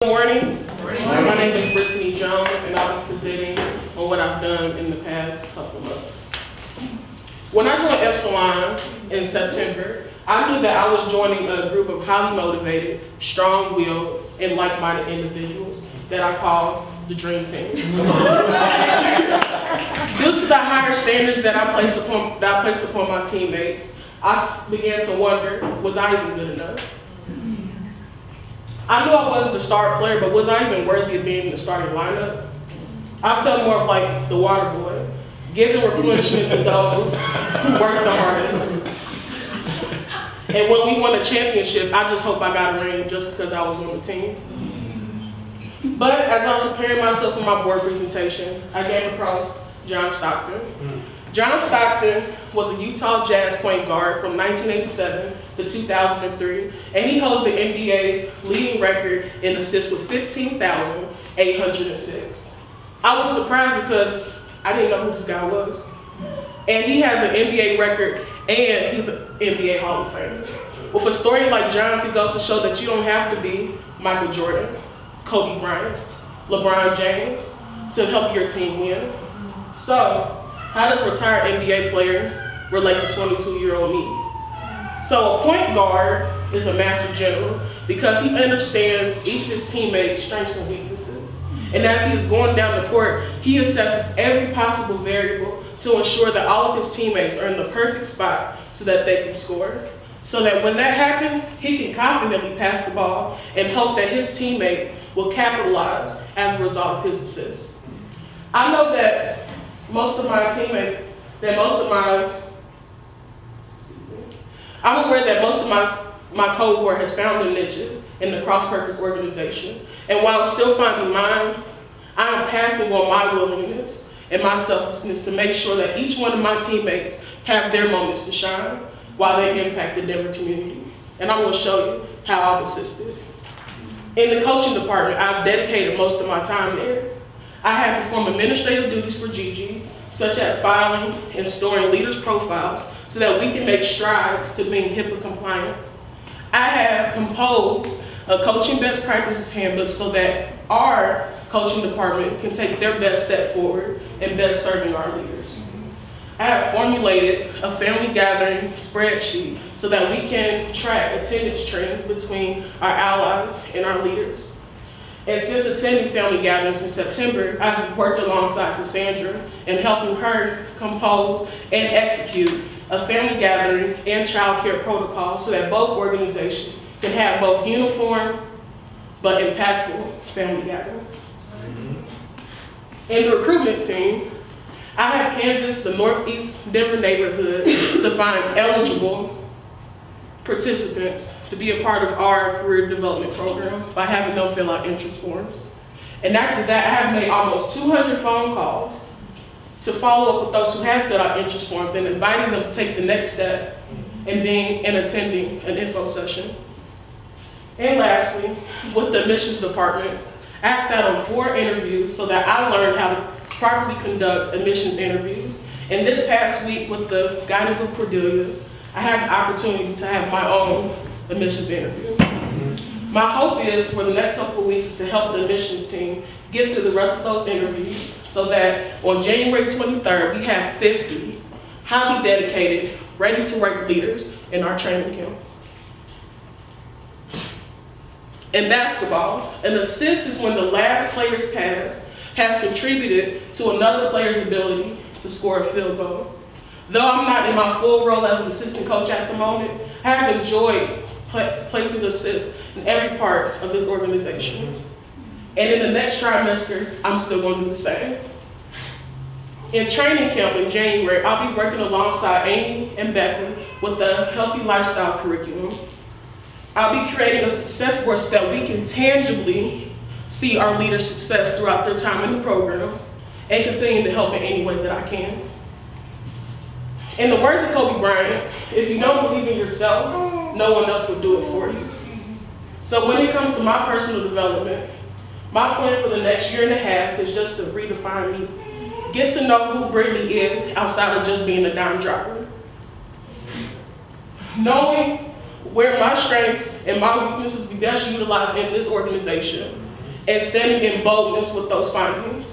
Good morning. My name is Brittany Jones, and I'll be presenting on what I've done in the past couple of months. When I joined Epsilon in September, I knew that I was joining a group of highly motivated, strong-willed, and like-minded individuals that I call the Dream Team. Due to the higher standards that I placed upon my teammates, I began to wonder, was I even good enough? I knew I wasn't the star player, but was I even worthy of being in the starting lineup? I felt more of like the water boy, giving replenishment to those who worked the hardest. And when we won a championship, I just hope I got a ring just because I was on the team. But as I was preparing myself for my board presentation, I came across John Stockton. John Stockton was a Utah Jazz point guard from 1987 to 2003, and he holds the NBA's leading record in assists with 15,806. I was surprised because I didn't know who this guy was. And he has an NBA record, and he's an NBA Hall of Famer. With a story like John's, it goes to show that you don't have to be Michael Jordan, Kobe Bryant, LeBron James to help your team win. So, how does a retired NBA player relate to 22-year-old me? So a point guard is a master general because he understands each of his teammates' strengths and weaknesses. And as he is going down the court, he assesses every possible variable to ensure that all of his teammates are in the perfect spot so that they can score. So that when that happens, he can confidently pass the ball and hope that his teammate will capitalize as a result of his assists. I know that I'm aware that most of my cohort has found their niches in the cross-purpose organization. And while still finding mine, I am passing on my willingness and my selflessness to make sure that each one of my teammates have their moments to shine while they impact the Denver community. And I'm going to show you how I've assisted. In the coaching department, I've dedicated most of my time there. I have performed administrative duties for Gigi, such as filing and storing leaders' profiles so that we can make strides to being HIPAA compliant. I have composed a coaching best practices handbook so that our coaching department can take their best step forward in best serving our leaders. I have formulated a family gathering spreadsheet so that we can track attendance trends between our allies and our leaders. And since attending family gatherings in September, I've worked alongside Cassandra in helping her compose and execute a family gathering and child care protocol so that both organizations can have both uniform but impactful family gatherings. In the recruitment team, I have canvassed the Northeast Denver neighborhood to find eligible participants to be a part of our career development program by having them fill out interest forms. And after that, I have made almost 200 phone calls to follow up with those who have filled out interest forms and inviting them to take the next step in being and attending an info session. And lastly, with the admissions department, I sat on 4 interviews so that I learned how to properly conduct admissions interviews. And this past week, with the guidance of Cordelia, I had the opportunity to have my own admissions interview. My hope is for the next couple of weeks is to help the admissions team get through the rest of those interviews so that on January 23rd, we have 50 highly dedicated, ready-to-work leaders in our training camp. In basketball, an assist is when the last player's pass has contributed to another player's ability to score a field goal. Though I'm not in my full role as an assistant coach at the moment, I have enjoyed placing assists in every part of this organization. And in the next trimester, I'm still going to do the same. In training camp in January, I'll be working alongside Amy and Becca with the Healthy Lifestyle curriculum. I'll be creating a success board so that we can tangibly see our leaders' success throughout their time in the program and continue to help in any way that I can. In the words of Kobe Bryant, if you don't believe in yourself, no one else will do it for you. So when it comes to my personal development, my plan for the next year and a half is just to redefine me. Get to know who Brittany is outside of just being a dime dropper. Knowing where my strengths and my weaknesses be best utilized in this organization, and standing in boldness with those findings.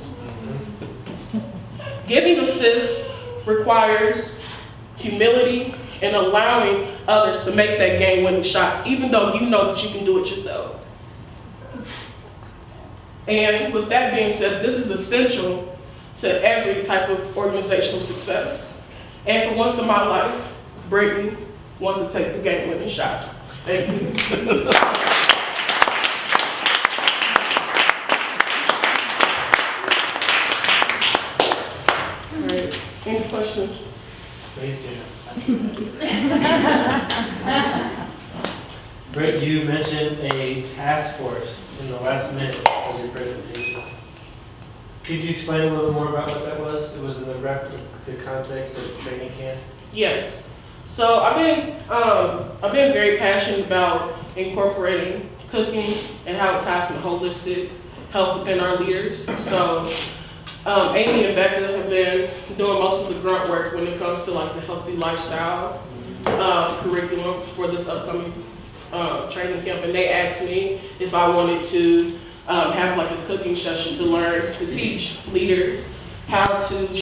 Giving assist requires humility and allowing others to make that game-winning shot, even though you know that you can do it yourself. And with that being said, this is essential to every type of organizational success. And for once in my life, Brittany wants to take the game-winning shot. Thank you. All right, any questions? Please do. Britt, you mentioned a task force in the last minute of your presentation. Could you explain a little more about what that was? It was in the context of training camp. Yes. So I've been very passionate about incorporating cooking and how it ties to holistic health within our leaders. So Amy and Becca have been doing most of the grunt work when it comes to like the healthy lifestyle curriculum for this upcoming training camp, and they asked me if I wanted to have like a cooking session to learn to teach leaders how to